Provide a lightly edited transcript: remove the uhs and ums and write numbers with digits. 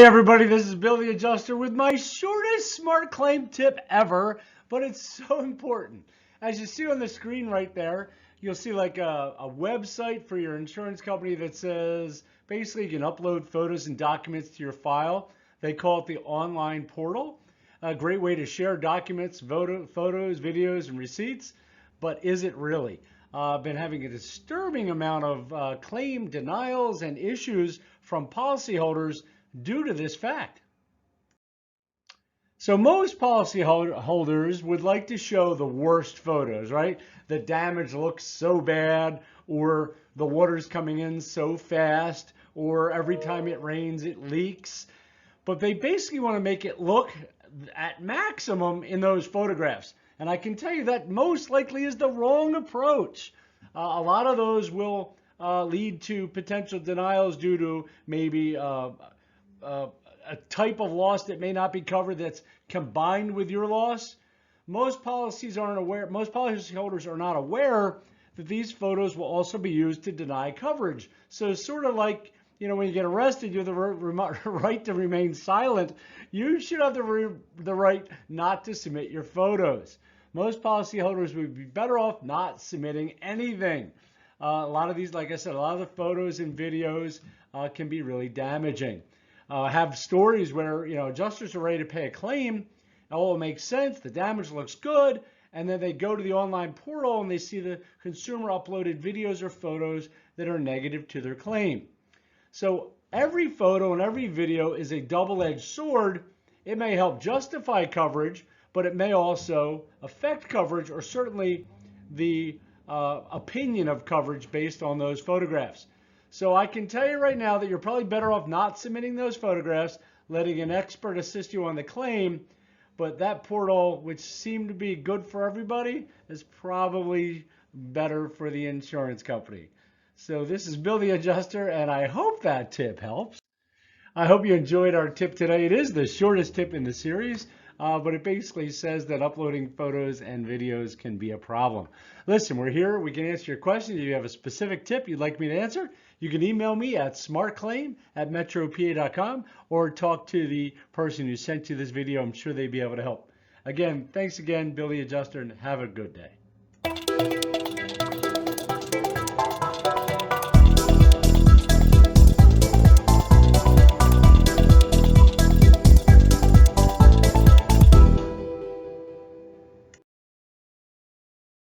everybody, this is Bill the Adjuster with my shortest smart claim tip ever, but it's so important. As you see on the screen right there, you'll see like a website for your insurance company that says basically you can upload photos and documents to your file. They call it the online portal. A great way to share documents, photos, videos, and receipts, but is it really? I've been having a disturbing amount of claim denials and issues from policyholders due to this fact. So most policyholders would like to show the worst photos, right? The damage looks so bad, or the water's coming in so fast, or every time it rains it leaks. But they basically want to make it look at maximum in those photographs. And I can tell you that most likely is the wrong approach. A lot of those will lead to potential denials due to maybe a type of loss that may not be covered that's combined with your loss. Most policyholders are not aware that these photos will also be used to deny coverage. So it's sort of like, you know, when you get arrested, you have the right to remain silent. You should have the right not to submit your photos. Most policyholders would be better off not submitting anything. A lot of these, like I said, a lot of the photos and videos can be really damaging. Have stories where, you know, adjusters are ready to pay a claim. Oh, it makes sense. The damage looks good. And then they go to the online portal and they see the consumer uploaded videos or photos that are negative to their claim. So every photo and every video is a double-edged sword. It may help justify coverage, but it may also affect coverage, or certainly the opinion of coverage based on those photographs. So I can tell you right now that you're probably better off not submitting those photographs, letting an expert assist you on the claim. But that portal, which seemed to be good for everybody, is probably better for the insurance company. So this is Bill the Adjuster, and I hope that tip helps. I hope you enjoyed our tip today. It is the shortest tip in the series, but it basically says that uploading photos and videos can be a problem. Listen, we're here. We can answer your questions. If you have a specific tip you'd like me to answer, you can email me at smartclaim@metropa.com or talk to the person who sent you this video. I'm sure they'd be able to help. Again, thanks again, Bill the Adjuster, and have a good day.